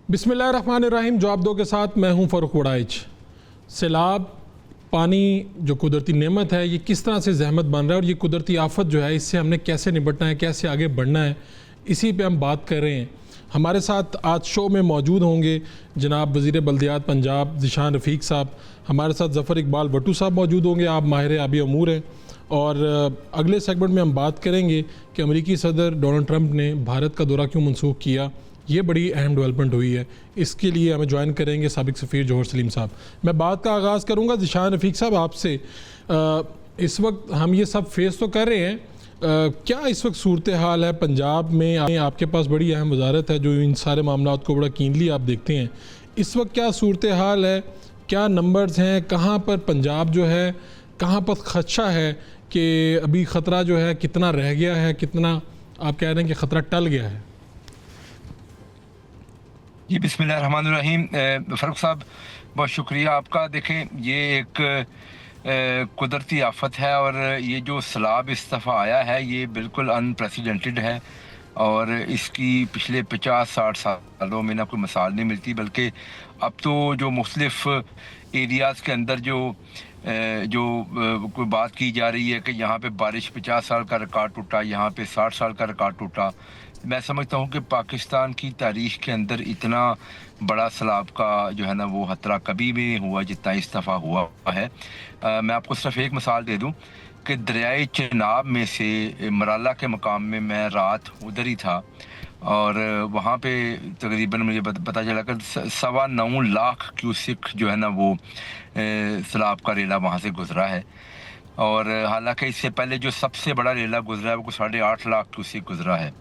बिस्मिल्लाहिर्रहमानिर्रहीम। जवाब दो के साथ मैं हूं फ़ारूक वड़ाइच। सैलाब पानी जो कुदरती नेमत है, ये किस तरह से ज़हमत बन रहा है और ये कुदरती आफत जो है इससे हमने कैसे निपटना है, कैसे आगे बढ़ना है, इसी पे हम बात कर रहे हैं। हमारे साथ आज शो में मौजूद होंगे जनाब वज़ीर बल्दियात पंजाब ज़ीशान रफ़ीक साहब, हमारे साथ ज़फ़र इकबाल भट्टू साहब मौजूद होंगे, आप माहिर आबी अमूर हैं। और अगले सेगमेंट में हम बात करेंगे कि अमेरिकी सदर डोनाल्ड ट्रंप ने भारत का दौरा क्यों मनसूख किया। ये बड़ी अहम डेवलपमेंट हुई है, इसके लिए हमें ज्वाइन करेंगे साबिक सफ़ीर जौहर सलीम साहब। मैं बात का आगाज़ करूँगा ज़ीशान रफ़ीक साहब आपसे। इस वक्त हम ये सब फेस तो कर रहे हैं, क्या इस वक्त सूरत हाल है पंजाब में? आपके पास बड़ी अहम वजारत है जो इन सारे मामलात को बड़ा कीनली आप देखते हैं। इस वक्त क्या सूरत हाल है, क्या नंबर्स हैं, कहाँ पर पंजाब जो है, कहाँ पर खदशा है कि अभी ख़तरा जो है कितना रह गया है, कितना आप कह रहे हैं कि ख़तरा टल गया है? जी बिस्मिल्लाहिर्रहमानिर्रहीम। फ़ारूक साहब बहुत शुक्रिया आपका। देखें, ये एक कुदरती आफत है और ये जो सैलाब इस दफ़ा आया है ये बिल्कुल अनप्रेसिडेंटेड है और इसकी पिछले 50-60 सालों में ना कोई मिसाल नहीं मिलती। बल्कि अब तो जो मुख्तलिफ एरियाज़ के अंदर कोई बात की जा रही है कि यहाँ पे बारिश 50 साल का रिकॉर्ड टूटा, यहाँ पे 60 साल का रिकॉर्ड टूटा। मैं समझता हूँ कि पाकिस्तान की तारीख़ के अंदर इतना बड़ा सैलाब का जो है ना वो खतरा कभी भी नहीं हुआ जितना इस दफ़ा हुआ है। मैं आपको सिर्फ एक मिसाल दे दूँ कि दरियाए चनाब में से मराला के मकाम में मैं रात उधर ही था और वहाँ पे तकरीबन मुझे पता चला कि 9.25 लाख क्यूसिक जो है ना वो सैलाब का रेला वहाँ से गुजरा है। और हालांकि इससे पहले जो सबसे बड़ा रेला गुजरा है वो 8.5 लाख क्यूसिक गुजरा है।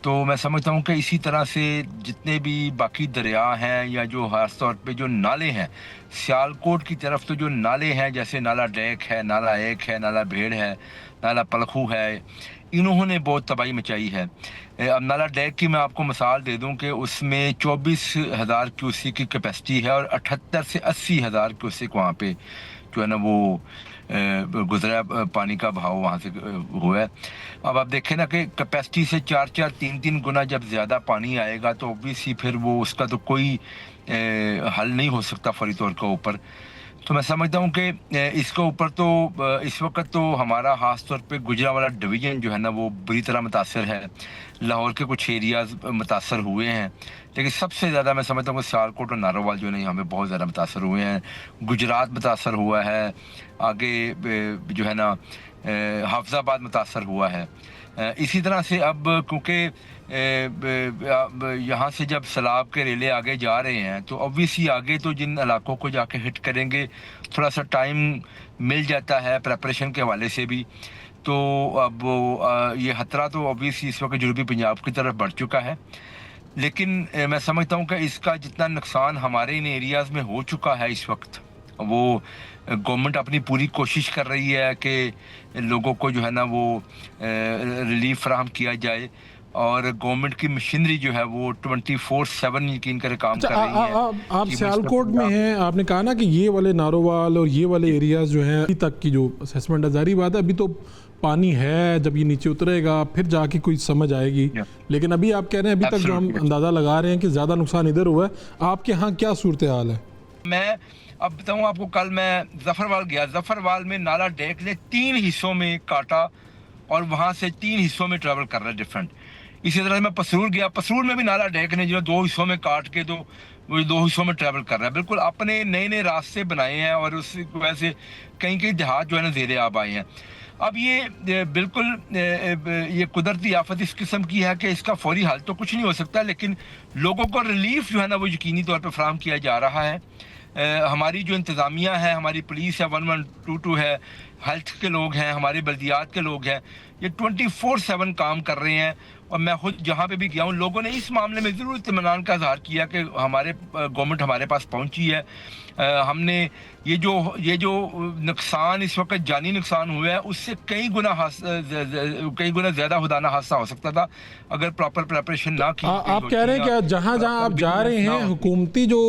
तो मैं समझता हूँ कि इसी तरह से जितने भी बाकी दरिया हैं या जो ख़ास तौर पे जो नाले हैं, सियालकोट की तरफ तो जो नाले हैं जैसे नाला डैक है, नाला एक है, नाला भेड़ है, नाला पलखू है, इन्होंने बहुत तबाही मचाई है। अब नाला डैक की मैं आपको मिसाल दे दूं कि उसमें 24,000 क्यूसिक की कैपेसिटी है और 78 से 80,000 क्यूसिक वहाँ पे जो है ना वो गुजरा पानी का बहाव वहाँ से हुआ है। अब आप देखें ना कि कैपेसिटी से 4-4, 3-3 गुना जब ज़्यादा पानी आएगा तो ऑब्वियसली फिर वो उसका तो कोई हल नहीं हो सकता फौरी तौर के ऊपर। तो मैं समझता हूँ कि इसके ऊपर तो इस वक्त तो हमारा ख़ास तौर पे गुजरांवाला डिवीज़न जो है ना वो बुरी तरह मुतासर है। लाहौर के कुछ एरियाज़ मुतासर हुए हैं, लेकिन सबसे ज़्यादा मैं समझता हूँ कि सियालकोट और नारोवाल जो है हमें बहुत ज़्यादा मुतासर हुए हैं। गुजरात मुतासर हुआ है, आगे जो है ना हाफिज़ाबाद मुतासर हुआ है। इसी तरह से अब क्योंकि यहाँ से जब सैलाब के रेले आगे जा रहे हैं तो ऑब्वियसली आगे तो जिन इलाकों को जाके हिट करेंगे थोड़ा सा टाइम मिल जाता है प्रेपरेशन के हवाले से भी। तो अब ये खतरा तो ऑब्वियसली इस वक्त जनूबी पंजाब की तरफ बढ़ चुका है, लेकिन मैं समझता हूँ कि इसका जितना नुकसान हमारे इन एरियाज़ में हो चुका है इस वक्त, वो गवर्नमेंट अपनी पूरी कोशिश कर रही है कि लोगों को जो है ना वो रिलीफ फराहम किया जाए और गवर्नमेंट की मशीनरी जो है वो 24/7 यकीन करे काम कर रही है। आप सियालकोट में हैं, आपने कहा ना कि ये वाले नारोवाल और ये वाले एरियाज जो हैं अभी तक की जो असेसमेंट है, जारी बात है अभी तो पानी है, जब ये नीचे उतरेगा फिर जाके कोई समझ आएगी। लेकिन अभी आप कह रहे हैं अभी तक जो हम अंदाज़ा लगा रहे हैं कि ज़्यादा नुकसान इधर हुआ है। आपके यहाँ क्या सूरत हाल है? मैं अब बताऊँ आपको, कल मैं ज़फ़रवाल गया, ज़फ़रवाल में नाला डेक ने 3 हिस्सों में काटा और वहाँ से 3 हिस्सों में ट्रैवल कर रहा है डिफरेंट। इसी तरह मैं पसरूर गया, पसरूर में भी नाला डेक ने जो 2 हिस्सों में काट के 2 हिस्सों में ट्रैवल कर रहा है। बिल्कुल अपने नए नए रास्ते बनाए हैं और उस वजह से कहीं कहीं देहात जो है ना ज़ेरे आब आए हैं। अब ये बिल्कुल ये कुदरती आफत इस किस्म की है कि इसका फौरी हल तो कुछ नहीं हो सकता, लेकिन लोगों को रिलीफ जो है ना वो यकीनी तौर पर फराहम किया जा रहा है। हमारी जो इंतज़ामिया है, हमारी पुलिस है, 1122 है, हेल्थ के लोग हैं, हमारे बल्दियात के लोग हैं, ये 24/7 काम कर रहे हैं। और मैं खुद जहाँ पे भी गया हूँ लोगों ने इस मामले में ज़रूर इत्मीनान का इज़हार किया कि हमारे गवर्नमेंट हमारे पास पहुँची है। हमने ये जो नुकसान इस वक्त जानी नुकसान हुआ है उससे कई गुना ज़्यादा खुदाना हादसा हो सकता था अगर प्रॉपर प्रिपरेशन ना की। आप कह रहे हैं कि जहाँ जहाँ आप जा रहे हैं हुकूमती जो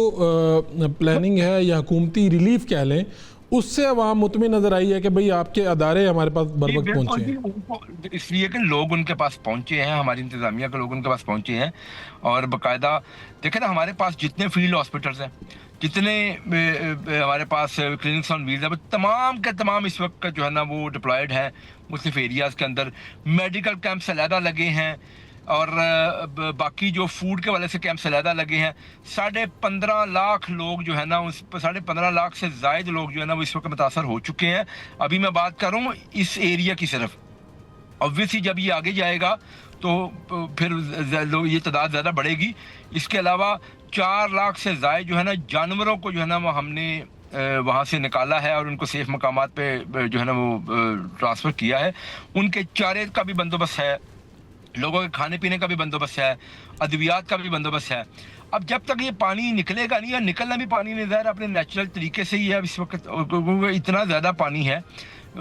प्लानिंग है या हुकूमती रिलीफ कह लें उससे आवाम मुतमिन नज़र आई है कि भाई आपके अदारे हमारे पास बर जी वक्त बिल्कुल पहुँचे जी, हैं? उनको इसलिए कि लोग उनके पास पहुंचे हैं, हमारी इंतजामिया के लोग उनके पास पहुंचे हैं। और बकायदा देखें ना, हमारे पास जितने फील्ड हॉस्पिटल्स हैं, जितने हमारे पास क्लिनिक्स ऑन व्हील्स हैं, वो तमाम के तमाम इस वक्त जो है ना वो डिप्लॉयड हैं मुख्तलिफ एरियाज़ के अंदर। मेडिकल कैंप्स अलहदा लगे हैं, और बाकी जो फूड के वाले से कैंप्स अलहदा लगे हैं। 15.5 लाख लोग जो है ना, उस 15.5 लाख से जायद लोग जो है ना वो इस वक्त मुतासर हो चुके हैं। अभी मैं बात कर रहा हूँ इस एरिया की सिर्फ। ऑब्वियसली जब ये आगे जाएगा तो फिर ये तादाद ज़्यादा बढ़ेगी। इसके अलावा 4 लाख से ज़ायद जो है ना जानवरों को जो है ना वो हमने वहाँ से निकाला है और उनको सेफ मकामात पे जो है ना वो ट्रांसफ़र किया है। उनके चारे का भी बंदोबस्त है, लोगों के खाने पीने का भी बंदोबस्त है, अद्वियात का भी बंदोबस्त है। अब जब तक ये पानी निकलेगा नहीं, या निकलना भी पानी नहीं ज़ाहिर अपने नेचुरल तरीके से ही है इस वक्त, क्योंकि इतना ज़्यादा पानी है।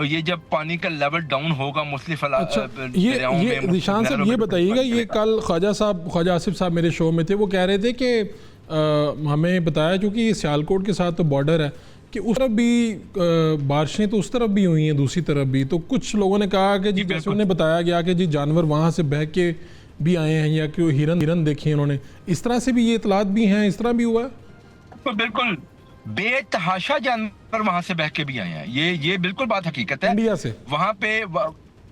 ये जब पानी का लेवल डाउन होगा मुख्तलिफ अच्छा, दरियाओं में, ये मुख्तलिफ निशान नहरों साहब ये में, तो बताइएगा, पानी ये चलेगा। कल ख्वाजा आसिफ साहब मेरे शो में थे, वो कह रहे थे कि हमें बताया, चूँकि ये सियालकोट के साथ तो बॉर्डर है, कि उस तरफ भी बारिशें तो उस तरफ भी हुई हैं, दूसरी तरफ भी। तो कुछ लोगों ने कहा कि जी, जैसे उन्हें बताया गया कि जी जानवर वहाँ से बह के भी आए हैं, या कि हिरन देखे हैं उन्होंने, इस तरह से भी ये इतलात भी हैं, इस तरह भी हुआ है? तो बिल्कुल बेतहाशा जानवर वहां से बह के भी आए हैं, ये बिल्कुल बात हकीकत है। इंडिया से? वहां पे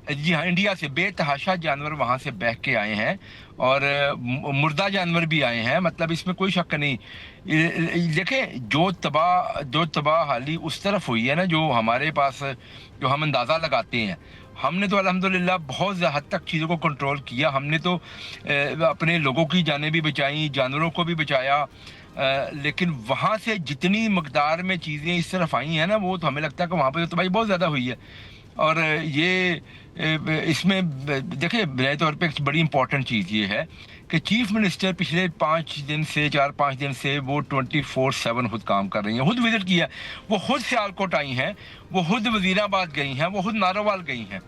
जी हाँ, इंडिया से बेतहाशा जानवर वहां से बह के आए हैं, और मुर्दा जानवर भी आए हैं, मतलब इसमें कोई शक नहीं। देखें, जो तबाह हाली उस तरफ हुई है ना, जो हमारे पास जो हम अंदाज़ा लगाते हैं, हमने तो अल्हम्दुलिल्लाह बहुत हद तक चीज़ों को कंट्रोल किया। हमने तो अपने लोगों की जानें भी बचाई, जानवरों को भी बचाया। लेकिन वहाँ से जितनी मकदार में चीज़ें इस तरफ आई हैं ना, वो तो हमें लगता है कि वहाँ पर तो तबाही बहुत ज़्यादा हुई है। और ये इसमें देखिए, बुनियादी तौर पे एक बड़ी इंपॉर्टेंट चीज़ ये है कि चीफ मिनिस्टर पिछले 4-5 दिन से वो 24/7 खुद काम कर रही हैं, खुद विजिट किया, वो खुद सियालकोट आई हैं, वो खुद वजीराबाद गई हैं, वो खुद नारोवाल गई हैं,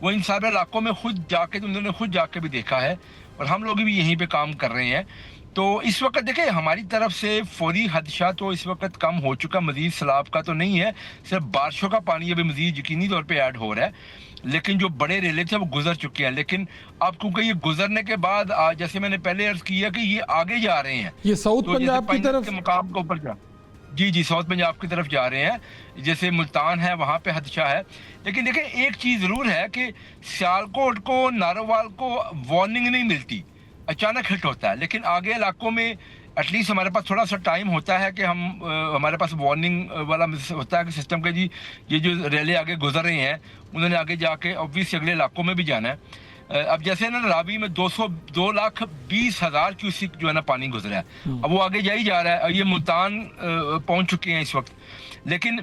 वो इन सारे इलाकों में खुद जाके, उन्होंने खुद जाके भी देखा है, और हम लोग भी यहीं पे काम कर रहे हैं। तो इस वक्त देखिए, हमारी तरफ से फौरी खदशा तो इस वक्त कम हो चुका, मजीद सैलाब का तो नहीं है, सिर्फ बारिशों का पानी अभी मजीद यकीनी तौर पे ऐड हो रहा है। लेकिन जो बड़े रेले थे वो गुजर चुके हैं। लेकिन अब क्योंकि ये गुजरने के बाद जैसे मैंने पहले अर्ज किया कि ये आगे जा रहे हैं, ये साउथ तो जैसे पंजाब की तरफ? के मुकाम के ऊपर जा, जी साउथ पंजाब की तरफ जा रहे हैं, जैसे मुल्तान है वहाँ पे खदशा है। लेकिन देखिए, एक चीज़ ज़रूर है कि सियालकोट को, नारोवाल को वार्निंग नहीं मिलती, अचानक हिट होता है। लेकिन आगे इलाकों में एटलीस्ट हमारे पास थोड़ा सा टाइम होता है कि हमारे पास वार्निंग वाला होता है कि सिस्टम के, जी ये जो रैले आगे गुजर रहे हैं, उन्होंने आगे जाके ऑब्वियसली अगले इलाकों में भी जाना है। अब जैसे ना रावी में 2,20,000 क्यूसिक जो है ना पानी गुजरा है, अब वो आगे जा ही जा रहा है, और ये मुल्तान पहुंच चुके हैं इस वक्त। लेकिन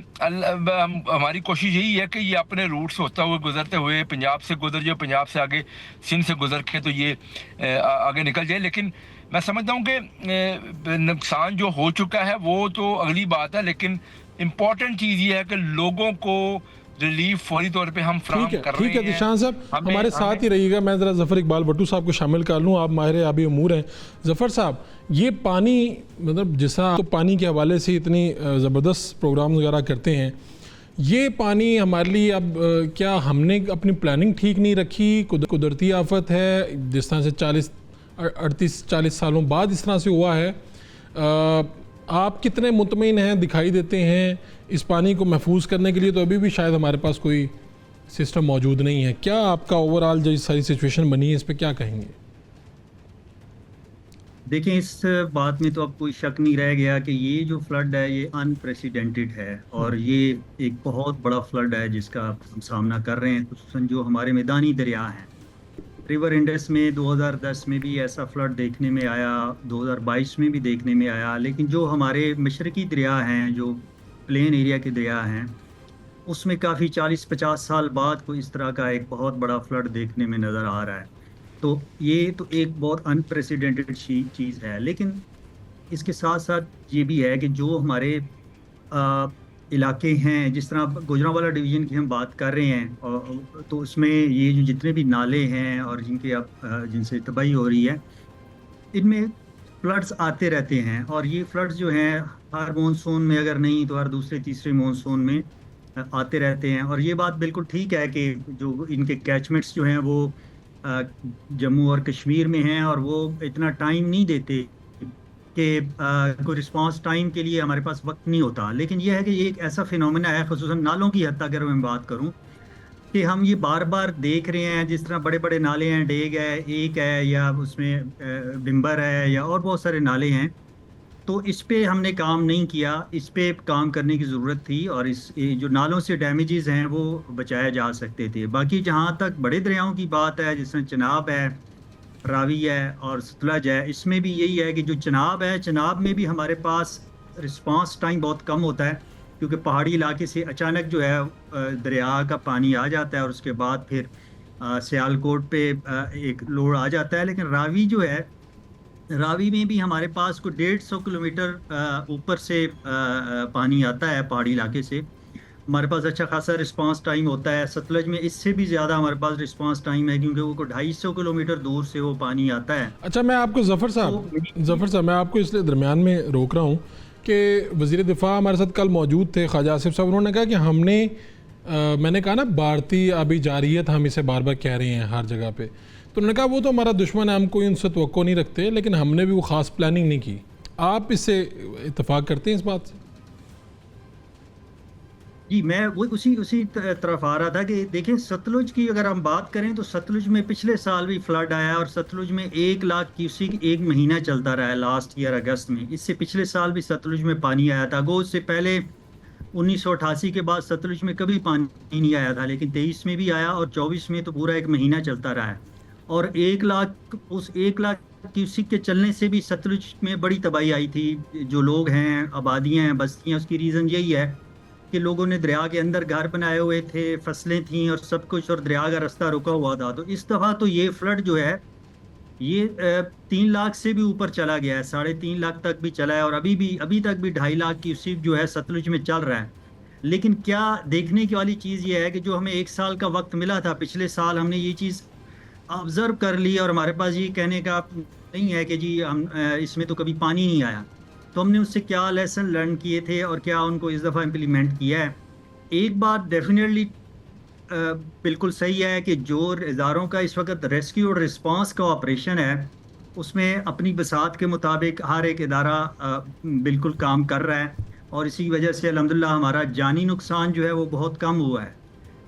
हमारी कोशिश यही है कि ये अपने रूट से होता हुए, गुजरते हुए पंजाब से गुजर जाए, पंजाब से आगे सिंध से गुजर के तो ये आगे निकल जाए। लेकिन मैं समझता हूँ कि नुकसान जो हो चुका है वो तो अगली बात है, लेकिन इम्पॉर्टेंट चीज़ ये है कि लोगों को रिलीफ फौरी तौर पे हम फराहम कर रहे हैं। ठीक है निशान साहब, हमारे साथ ही रहिएगा। मैं ज़रा ज़फ़र इकबाल भट्टू साहब को शामिल कर लूँ, आप माहिर आबी उमूर हैं। ज़फ़र साहब, ये पानी, मतलब जिसा तो पानी के हवाले से इतनी ज़बरदस्त प्रोग्राम वगैरह करते हैं, ये पानी हमारे लिए अब क्या हमने अपनी प्लानिंग ठीक नहीं रखी? कुदरती आफत है, जिस तरह से 38-40 सालों बाद इस तरह से हुआ है। आप कितने मुतमईन हैं, दिखाई देते हैं इस पानी को महफूज करने के लिए? तो अभी भी शायद हमारे पास कोई सिस्टम मौजूद नहीं है। क्या आपका ओवरऑल जो सारी सिचुएशन बनी है, इस पर क्या कहेंगे? देखिए, इस बात में तो अब कोई शक नहीं रह गया कि ये जो फ्लड है ये अनप्रेसिडेंटेड है, और ये एक बहुत बड़ा फ्लड है जिसका हम सामना कर रहे हैं, खुसूसन जो हमारे मैदानी दरिया हैं। रिवर इंडस में 2010 में भी ऐसा फ्लड देखने में आया, 2022 में भी देखने में आया। लेकिन जो हमारे मशरकी दरिया हैं, जो प्लेन एरिया के दरिया हैं, उसमें काफ़ी 40-50 साल बाद कोई इस तरह का एक बहुत बड़ा फ्लड देखने में नज़र आ रहा है। तो ये तो एक बहुत अनप्रेसिडेंटेड चीज़ है। लेकिन इसके साथ साथ ये भी है कि जो हमारे इलाके हैं, जिस तरह गुजरांवाला डिवीज़न की हम बात कर रहे हैं, तो उसमें ये जो जितने भी नाले हैं और जिनसे तबाही हो रही है, इनमें फ्लड्स आते रहते हैं, और ये फ्लड्स जो हैं हर मानसून में, अगर नहीं तो हर दूसरे तीसरे मानसून में आते रहते हैं। और ये बात बिल्कुल ठीक है कि जो इनके कैचमेंट्स जो हैं वो अ, जम्मू और कश्मीर में हैं, और वो इतना टाइम नहीं देते कि कोई रिस्पांस टाइम के लिए हमारे पास वक्त नहीं होता। लेकिन ये है कि ये एक ऐसा फिनोमेना है, खुसूसन नालों की हद तक अगर मैं बात करूं, कि हम ये बार बार देख रहे हैं, जिस तरह बड़े बड़े नाले हैं, डेग है, एक है, या उसमें बिम्बर है, या और बहुत सारे नाले हैं। तो इस पे हमने काम नहीं किया, इस पे काम करने की ज़रूरत थी, और ये जो नालों से डैमेजेस हैं वो बचाए जा सकते थे। बाकी जहाँ तक बड़े दरियाओं की बात है, जिसमें चनाब है, रावी है और सतलज है, इसमें भी यही है कि जो चनाब है, चनाब में भी हमारे पास रिस्पांस टाइम बहुत कम होता है, क्योंकि पहाड़ी इलाके से अचानक जो है दरिया का पानी आ जाता है, और उसके बाद फिर सियालकोट पे एक लोड आ जाता है। लेकिन रावी जो है, रावी में भी हमारे पास को 150 किलोमीटर ऊपर से पानी आता है पहाड़ी इलाके से। हमारे पास अच्छा खासा रिस्पांस टाइम होता है। सतलज में इससे भी ज़्यादा हमारे पास रिस्पांस टाइम है, क्योंकि वो 250 किलोमीटर दूर से वो पानी आता है। अच्छा, मैं आपको ज़फ़र साहब मैं आपको इसलिए दरमियान में रोक रहा हूँ कि वज़ीर दिफ़ा हमारे साथ कल मौजूद थे, ख्वाजा आसिफ साहब। उन्होंने कहा कि मैंने कहा ना भारतीय अभी जारियत, हम इसे बार बार कह रहे हैं हर जगह पे, तो उन्होंने कहा वो तो हमारा दुश्मन है, हम कोई उनसे तवक्को नहीं रखते, लेकिन हमने भी वो ख़ास प्लानिंग नहीं की। आप इससे इत्तेफाक करते हैं इस बात से? जी, मैं वो उसी तरफ आ रहा था कि देखिए, सतलुज की अगर हम बात करें तो सतलुज में पिछले साल भी फ्लड आया, और सतलुज में 1 लाख क्यूसिक एक महीना चलता रहा है लास्ट ईयर अगस्त में। इससे पिछले साल भी सतलुज में पानी आया था। गो उससे पहले 1988 के बाद सतलुज में कभी पानी नहीं आया था, लेकिन 23 में भी आया, और 24 में तो पूरा एक महीना चलता रहा है। और 1 लाख क्यूसिक के चलने से भी सतलुज में बड़ी तबाही आई थी। जो लोग हैं, आबादियां हैं, बस्तियां, उसकी रीज़न यही है कि लोगों ने दरिया के अंदर घर बनाए हुए थे, फसलें थीं और सब कुछ, और दरिया का रास्ता रुका हुआ था। तो इस दफ़ा तो ये फ्लड जो है ये 3 लाख से भी ऊपर चला गया है, 3.5 लाख तक भी चला है, और अभी तक भी 2.5 लाख क्यूसिक जो है सतलुज में चल रहा है। लेकिन क्या देखने की वाली चीज़ ये है कि जो हमें 1 साल का वक्त मिला था, पिछले साल हमने ये चीज़ ऑब्जर्व कर ली, और हमारे पास ये कहने का नहीं है कि जी हम इसमें तो कभी पानी नहीं आया। तो हमने उससे क्या लेसन लर्न किए थे और क्या उनको इस दफ़ा इम्प्लीमेंट किया है। एक बात डेफिनेटली बिल्कुल सही है कि जो इदारों का इस वक्त रेस्क्यू और रिस्पांस का ऑपरेशन है, उसमें अपनी बसात के मुताबिक हर एक इदारा बिल्कुल काम कर रहा है, और इसी वजह से अल्हम्दुलिल्लाह हमारा जानी नुकसान जो है वो बहुत कम हुआ है।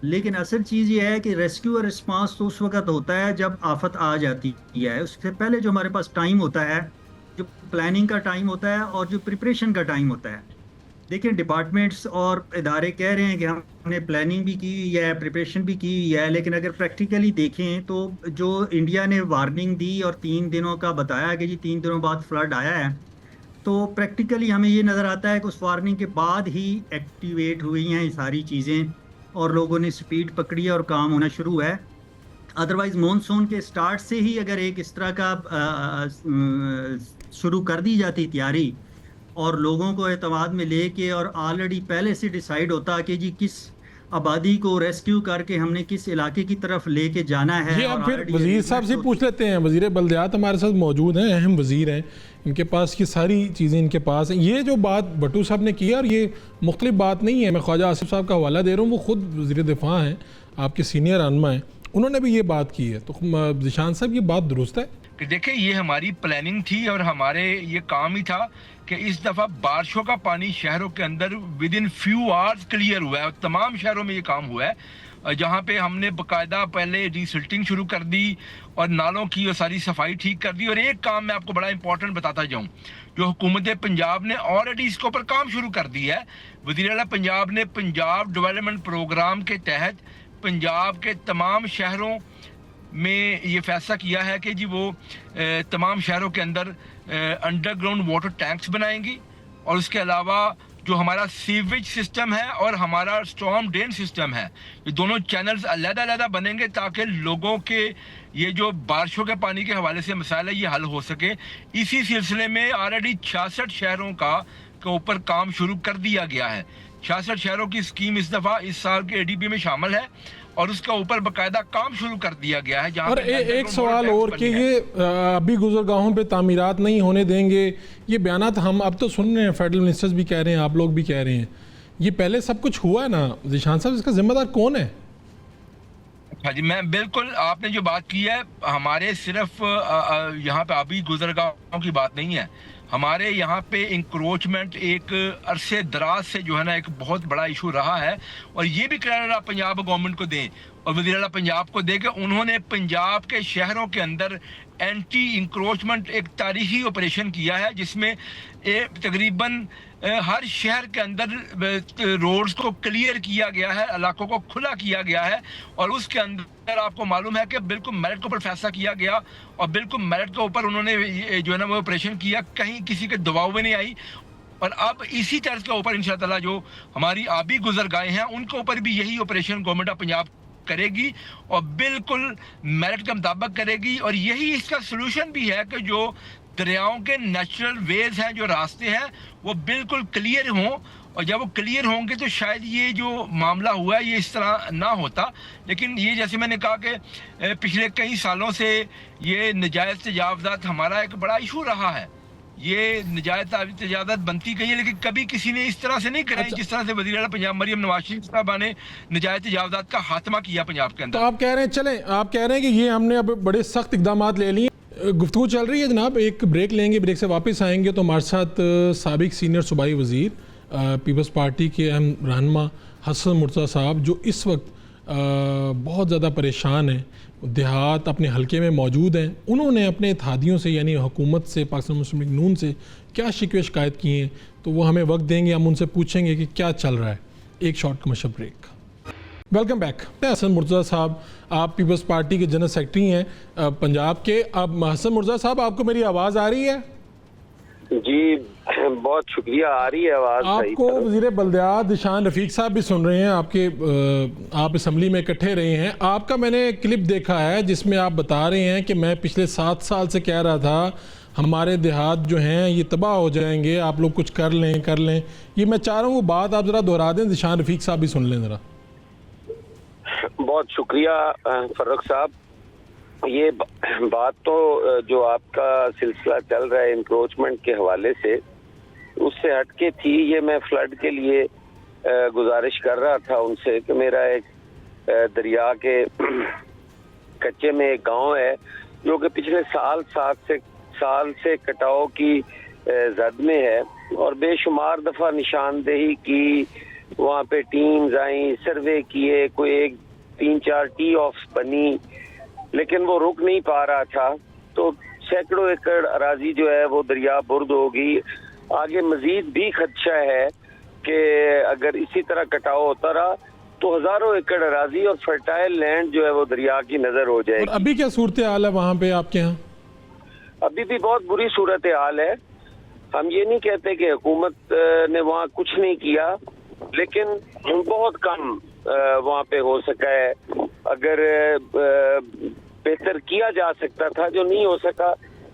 लेकिन असल चीज़ ये है कि रेस्क्यू और रिस्पांस तो उस वक्त होता है जब आफत आ जाती है। उससे पहले जो हमारे पास टाइम होता है, जो प्लानिंग का टाइम होता है और जो प्रिपरेशन का टाइम होता है। देखिए, डिपार्टमेंट्स और इदारे कह रहे हैं कि हमने प्लानिंग भी की हुई है, प्रिपरेशन भी की हुई है, लेकिन अगर प्रैक्टिकली देखें तो जो इंडिया ने वार्निंग दी और 3 दिनों का बताया कि जी 3 दिनों बाद फ्लड आया है, तो प्रैक्टिकली हमें ये नज़र आता है कि उस वार्निंग के बाद ही एक्टिवेट हुई हैं ये सारी चीज़ें, और लोगों ने स्पीड पकड़ी है और काम होना शुरू है। अदरवाइज मॉनसून के स्टार्ट से ही अगर एक इस तरह का शुरू कर दी जाती तैयारी, और लोगों को एतमाद में लेके, और ऑलरेडी पहले से डिसाइड होता कि जी किस आबादी को रेस्क्यू करके हमने किस इलाके की तरफ लेके जाना है। जी, अब फिर वज़ीर साहब से पूछ लेते हैं। वज़ीर बल्दियात हमारे साथ मौजूद हैं, अहम वज़ीर हैं, इनके पास ये सारी चीज़ें इनके पास हैं। ये जो बात भट्टू साहब ने की है, और ये मुख्तलिफ बात नहीं है, मैं ख्वाजा आसिफ साहब का हवाला दे रहा हूँ, वो ख़ुद वज़ीर दिफ़ा हैं, आपके सीनियर रहनुमा हैं, उन्होंने भी ये बात की है। तो ज़िशान साहब, ये बात दुरुस्त है कि देखिए, ये हमारी प्लानिंग थी और हमारे ये काम ही था कि इस दफ़ा बारिशों का पानी शहरों के अंदर with in few hours clear हुआ है, और तमाम शहरों में ये काम हुआ है, जहाँ पे हमने बाकायदा पहले रिसिल्टिंग शुरू कर दी और नालों की और सारी सफाई ठीक कर दी। और एक काम मैं आपको बड़ा इंपॉर्टेंट बताता जाऊँ, जो हुकूमत पंजाब ने ऑलरेडी इसके ऊपर काम शुरू कर दिया है। वज़ीर आला पंजाब ने पंजाब डेवलपमेंट प्रोग्राम के तहत पंजाब के तमाम शहरों में ये फैसला किया है कि जी वो तमाम शहरों के अंदर अंडरग्राउंड वाटर टैंक्स बनाएंगी, और उसके अलावा जो हमारा सीवेज सिस्टम है और हमारा स्टॉर्म ड्रेन सिस्टम है, ये दोनों चैनल्स अलग-अलग बनेंगे ताकि लोगों के ये जो बारिशों के पानी के हवाले से मसाइल है ये हल हो सके। इसी सिलसिले में ऑलरेडी 66 शहरों के ऊपर काम शुरू कर दिया गया है। 66 शहरों की स्कीम इस दफ़ा इस साल के ADB में शामिल है, और उसका ऊपर बाकायदा काम शुरू कर दिया गया है। जहाँ और एक सवाल और कि ये अभी गुजरगाहों पे तामीरात नहीं होने देंगे, ये बयानात हम अब तो सुन रहे हैं, फेडरल मिनिस्टर्स भी कह रहे हैं, आप लोग भी कह रहे हैं, ये पहले सब कुछ हुआ है ना ज़ीशान साहब, इसका जिम्मेदार कौन है? हाँ जी, मैं बिल्कुल, आपने जो बात की है, हमारे सिर्फ यहाँ पे अभी गुजरगाहों की बात नहीं है, हमारे यहाँ पे इंक्रोचमेंट एक अरसे दराज से जो है ना एक बहुत बड़ा इशू रहा है। और ये भी क्रेडिट आप पंजाब गवर्नमेंट को दें और वज़ीर आला पंजाब को दें कि उन्होंने पंजाब के शहरों के अंदर एंटी इंक्रोचमेंट एक तारीखी ऑपरेशन किया है, जिसमें तकरीबन हर शहर के अंदर रोड्स को क्लियर किया गया है, इलाकों को खुला किया गया है। और उसके अंदर आपको मालूम है कि बिल्कुल मेरिट के ऊपर फैसला किया गया और बिल्कुल मेरिट के ऊपर उन्होंने जो है ना वो ऑपरेशन किया, कहीं किसी के दबाव में नहीं आई। और अब इसी तर्ज के ऊपर इंशाअल्लाह जो हमारी आबी गुजरगाहें हैं उनके ऊपर भी यही ऑपरेशन गवर्नमेंट ऑफ पंजाब करेगी और बिल्कुल मेरिट के मुताबिक करेगी। और यही इसका सोल्यूशन भी है कि जो दरियाओं के नेचुरल वेज हैं, जो रास्ते हैं, वो बिल्कुल क्लियर हों। और जब वो क्लियर होंगे तो शायद ये जो मामला हुआ है ये इस तरह ना होता। लेकिन ये जैसे मैंने कहा कि पिछले कई सालों से ये नजायज़ तजावज़ात हमारा एक बड़ा इशू रहा है। ये नजायज़ तजावज़ात बनती गई है, लेकिन कभी किसी ने इस तरह से नहीं कराई जिस तरह से वज़ीर आला पंजाब मरियम नवाज शरीफ साहबा ने नजायज़ तजावज़ात का खात्मा किया पंजाब के अंदर। तो आप कह रहे हैं, चलें, आप कह रहे हैं कि ये हमने अब बड़े सख्त इकदाम ले लिए। गुफ्तगू चल रही है जनाब, एक ब्रेक लेंगे, ब्रेक से वापस आएंगे तो हमारे साथ साबिक सीनियर सूबाई वज़ीर पीपल्स पार्टी के अहम रहनुमा हसन मुर्तज़ा साहब, जो इस वक्त बहुत ज़्यादा परेशान हैं, देहात अपने हलके में मौजूद हैं, उन्होंने अपने इत्तेहादियों से यानी हुकूमत से, पाकिस्तान मुस्लिम लीग नून से क्या शिकवे शिकायत की हैं, तो वो हमें वक्त देंगे, हम उनसे पूछेंगे कि क्या चल रहा है। एक short commercial break. Welcome back. Hasan Murtaza साहब, आप पीपल्स पार्टी के जनरल सेक्रेटरी हैं पंजाब के। अब हसन मुर्तज़ा साहब, आपको मेरी आवाज़ आ रही है? जी बहुत शुक्रिया, आ रही है आवाज़। आपको वज़ीर बल्दियात ज़ीशान रफ़ीक साहब भी सुन रहे हैं, आप असम्बली में इकट्ठे रहे हैं। आपका मैंने क्लिप देखा है जिसमें आप बता रहे हैं कि मैं पिछले 7 साल से कह रहा था हमारे देहात जो हैं ये तबाह हो जाएंगे, आप लोग कुछ कर लें। ये मैं चाह रहा हूँ वो बात आप ज़रा दोहरा दें, ज़ीशान रफ़ीक साहब भी सुन लें ज़रा। बहुत शुक्रिया फर्रुख साहब। ये बात तो जो आपका सिलसिला चल रहा है इंक्रोचमेंट के हवाले से, उससे हटके थी। ये मैं फ्लड के लिए गुजारिश कर रहा था उनसे कि मेरा एक दरिया के कच्चे में एक गांव है जो कि पिछले साल से कटाव की जद में है और बेशुमार दफ़ा निशानदेही की, वहाँ पे टीम्स आई, सर्वे किए, कोई 3-4 टी ऑफ्स बनी, लेकिन वो रुक नहीं पा रहा था। तो सैकड़ों एकड़ अराजी जो है वो दरिया बुर्द होगी। आगे मजीद भी खदशा है कि अगर इसी तरह कटाव होता रहा तो हजारों एकड़ अराजी और फर्टाइल लैंड जो है वो दरिया की नजर हो जाएगी। और अभी क्या सूरत हाल है वहाँ पे आपके यहाँ? अभी भी बहुत बुरी सूरत हाल है। हम ये नहीं कहते कि हुकूमत ने वहाँ कुछ नहीं किया, लेकिन बहुत कम वहाँ पे हो सका है। अगर बेहतर किया जा सकता था जो नहीं हो सका,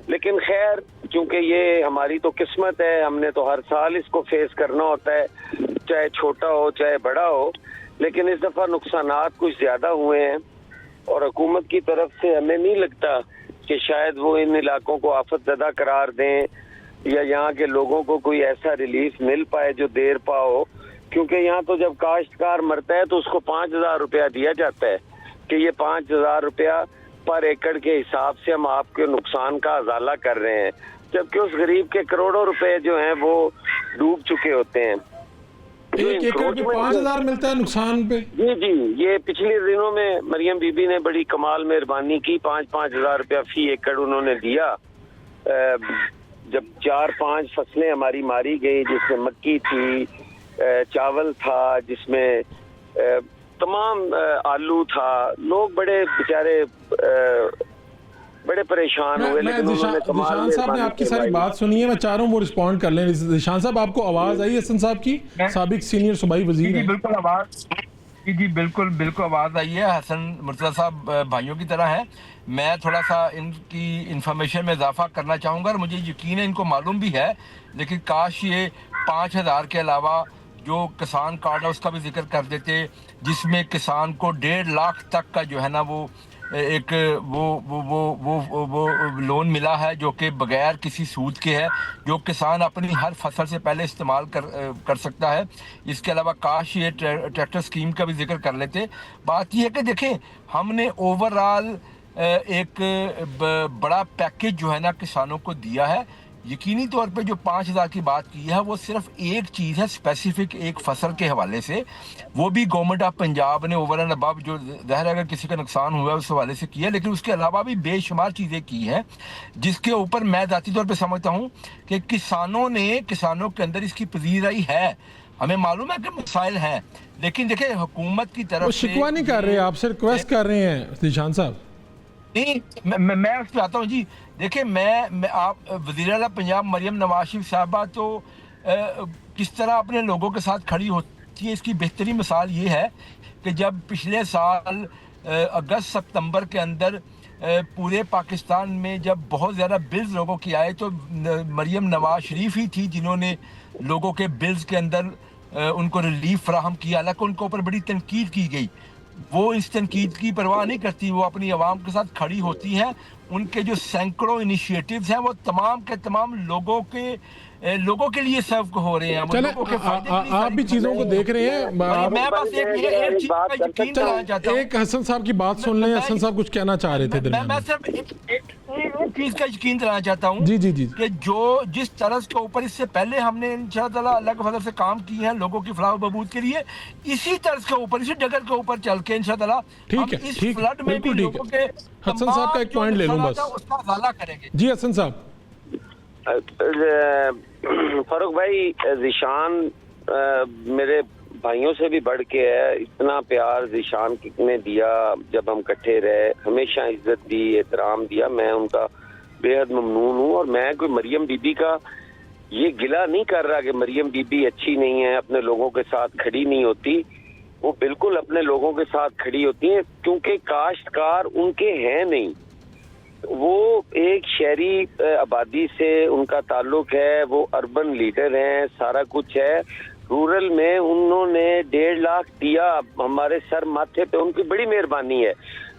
लेकिन खैर क्योंकि ये हमारी तो किस्मत है, हमने तो हर साल इसको फेस करना होता है, चाहे छोटा हो चाहे बड़ा हो। लेकिन इस दफ़ा नुकसानात कुछ ज़्यादा हुए हैं और हुकूमत की तरफ से हमें नहीं लगता कि शायद वो इन इलाकों को आफत ज़दा करार दें या यहाँ के लोगों को कोई ऐसा रिलीफ मिल पाए जो देर पाओ। क्योंकि यहाँ तो जब काश्तकार मरता है तो उसको 5,000 रुपया दिया जाता है कि ये 5,000 रुपया पर एकड़ के हिसाब से हम आपके नुकसान का अजाला कर रहे हैं, जबकि उस गरीब के करोड़ों रुपए जो हैं वो डूब चुके होते हैं। एक एकड़ पे 5,000 मिलता है नुकसान पे? जी, ये पिछले दिनों में मरियम बीबी ने बड़ी कमाल मेहरबानी की, 5-5 हज़ार रुपया फी एकड़ उन्होंने दिया। जब 4-5 फसलें हमारी मारी गई, जिसमें मक्की थी, चावल था, जिसमें तमाम आलू था, लोग बड़े बेचारे बड़े परेशान हुए। लेकिन ज़ीशान साहब ने आपकी सारी बात सुनी है, मैं चाह रहा हूँ वो रिस्पॉन्ड कर लें। ज़ीशान साहब, आपको आवाज़ आई हसन साहब की? साबिक सीनियर सूबाई वज़ीर हैं। बिल्कुल आवाज़, जी बिल्कुल आवाज़ आई है। हसन मुर्तज़ा साहब भाइयों की तरह है। मैं थोड़ा सा इनकी इंफॉर्मेशन में इजाफा करना चाहूँगा और मुझे यकीन है इनको मालूम भी है, लेकिन काश ये 5,000 के अलावा जो किसान कार्ड है उसका भी जिक्र कर देते, जिसमें किसान को 1.5 लाख तक का जो है ना वो एक वो लोन मिला है, जो कि बगैर किसी सूद के है, जो किसान अपनी हर फसल से पहले इस्तेमाल कर सकता है। इसके अलावा काश ये ट्रैक्टर स्कीम का भी जिक्र कर लेते। बात यह है कि देखें, हमने ओवरऑल एक बड़ा पैकेज जो है ना किसानों को दिया है। यकीनी तौर पे जो 5,000 की बात की है वो सिर्फ एक चीज़ है, स्पेसिफिक एक फसल के हवाले से, वो भी गवर्नमेंट ऑफ पंजाब ने ओवर एंड अबव जो ज़ाहिर है अगर किसी का नुकसान हुआ है उस हवाले से किया, लेकिन उसके अलावा भी बेशुमार चीज़ें की हैं जिसके ऊपर मैं ज़ाती तौर पे समझता हूँ कि किसानों के अंदर इसकी पजीराई है। हमें मालूम है कि मसाइल हैं, लेकिन देखिए हुकूमत की तरफ वो शिकवा नहीं कर रहे, आपसे रिक्वेस्ट कर रहे हैं ज़ीशान साहब। नहीं, मैं उस पर आता हूँ जी। देखिए मैं आप वज़ीर आला पंजाब मरियम नवाज शरीफ साहबा तो किस तरह अपने लोगों के साथ खड़ी होती है, इसकी बेहतरीन मिसाल ये है कि जब पिछले साल अगस्त सितंबर के अंदर पूरे पाकिस्तान में जब बहुत ज़्यादा बिल्स लोगों की आए तो मरियम नवाज शरीफ ही थी जिन्होंने लोगों के बिल्स के अंदर उनको रिलीफ फराहम किया। हालांकि उनके ऊपर बड़ी तनकीद की गई, वो इस तनकीद की परवाह नहीं करती, वो अपनी आवाम के साथ खड़ी होती हैं। उनके जो सैकड़ों इनिशिएटिव्स हैं वो तमाम के तमाम लोगों के लिए सर्व हो रहे हैं। चले, आप भी चीज़ों को देख रहे हैं। मैं बस एक चीज़ का यकीन दिलाना चाहता हूँ। एक हसन साहब की बात सुन लें, हसन साहब कुछ कहना चाह रहे थे। मैं सिर्फ एक चीज़ का यकीन दिलाना चाहता हूँ जी जी जी कि जिस तरह के ऊपर इससे पहले हमने इंशाअल्लाह अल्लाह के फजल से काम किए हैं लोगों की फलाह बहबूद के लिए, इसी तर्ज के ऊपर, इसी डगर के ऊपर चल के इंशाअल्लाह ठीक है, इस ठीक, फ्लड में भी लोगों के हसन साहब का एक पॉइंट ले लूं बस, उसका हवाला करेंगे। जी हसन साहब। फारूक भाई, ज़ीशान मेरे भाइयों से भी बढ़ के है। इतना प्यार ज़ीशान ने दिया, जब हम इकट्ठे रहे हमेशा इज्जत दी, एहतराम दिया। मैं उनका बेहद ममनून हूँ। और मैं कोई मरियम बीबी का ये गिला नहीं कर रहा कि मरियम बीबी अच्छी नहीं है, अपने लोगों के साथ खड़ी नहीं होती। वो बिल्कुल अपने लोगों के साथ खड़ी होती हैं, क्योंकि काश्तकार उनके हैं नहीं। वो एक शहरी आबादी से उनका ताल्लुक है, वो अर्बन लीडर हैं, सारा कुछ है। रूरल में उन्होंने 1.5 लाख दिया हमारे सर माथे पे, उनकी बड़ी मेहरबानी है।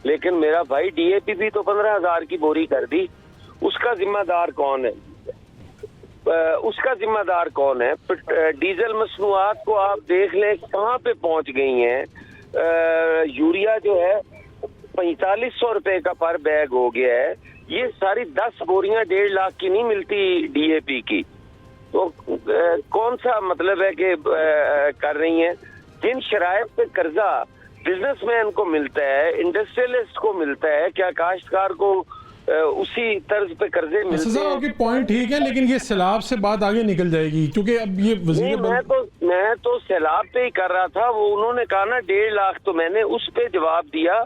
लेकिन मेरा भाई डीएपी भी तो 15,000 की बोरी कर दी। उसका जिम्मेदार कौन है? उसका जिम्मेदार कौन है? डीजल मसनूआत को आप देख लें कहाँ पे पहुंच गई हैं। यूरिया जो है 4500 रुपए का पर बैग हो गया है। ये सारी 10 बोरियां 1.5 लाख की नहीं मिलती डीएपी की। तो कौन सा मतलब है कि कर रही हैं? जिन शराइत पे कर्जा बिजनेसमैन को मिलता है, इंडस्ट्रियलिस्ट को मिलता है, क्या काश्तकार को उसी तर्ज पे कर्जे मिलते हैं? आपकी पॉइंट ठीक है, लेकिन ये सैलाब से बात आगे निकल जाएगी, क्योंकि अब ये मैं तो सैलाब पे ही कर रहा था। वो उन्होंने कहा ना 1.5 लाख, तो मैंने उस पे जवाब दिया।